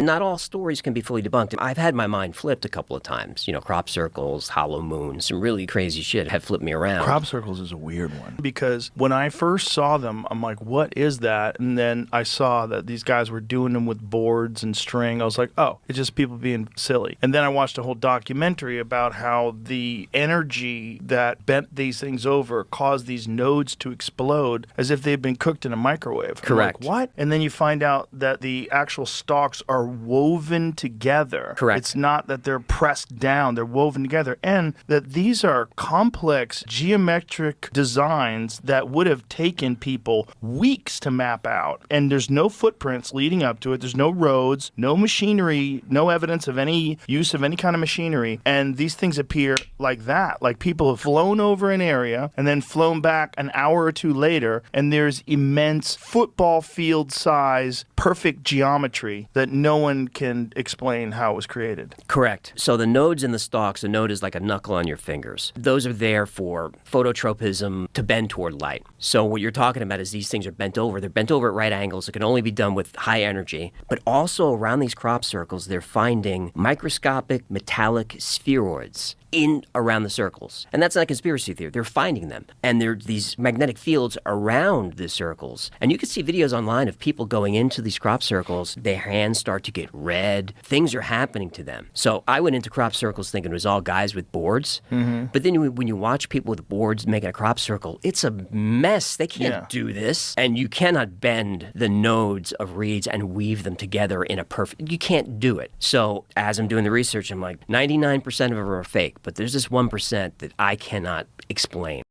And not all stories can be fully debunked. I've had my mind flipped a couple of times. Crop circles, hollow moons, some really crazy shit have flipped me around. Crop circles is a weird one. Because when I first saw them, I'm like, what is that? And then I saw that these guys were doing them with boards and string. I was like, oh, it's just people being silly. And then I watched a whole documentary about how the energy that bent these things over caused these nodes to explode as if they'd been cooked in a microwave. Correct. I'm like, what? And then you find out that the actual stalks are woven together. Correct. It's not that they're pressed down, they're woven together. And that these are complex geometric designs that would have taken people weeks to map out. And there's no footprints leading up to it. There's no roads, no machinery, no evidence of any use of any kind of machinery. And these things appear like that. Like people have flown over an area and then flown back an hour or two later, and there's immense football field size, perfect geometry that no one can explain how it was created. Correct. So the nodes in the stalks, the node is like a knuckle on your fingers. Those are there for phototropism to bend toward light. So what you're talking about is these things are bent over. They're bent over at right angles. It can only be done with high energy. But also around these crop circles, they're finding microscopic metallic spheroids in around the circles. And that's not a conspiracy theory. They're finding them. And there are these magnetic fields around the circles. And you can see videos online of people going into these crop circles. Their hands start to get red. Things are happening to them. So I went into crop circles thinking it was all guys with boards. Mm-hmm. But then when you watch people with boards making a crop circle, it's a mess. They can't do this. And you cannot bend the nodes of reeds and weave them together in a perfect... You can't do it. So as I'm doing the research, I'm like, 99% of them are fake. But there's this 1% that I cannot explain.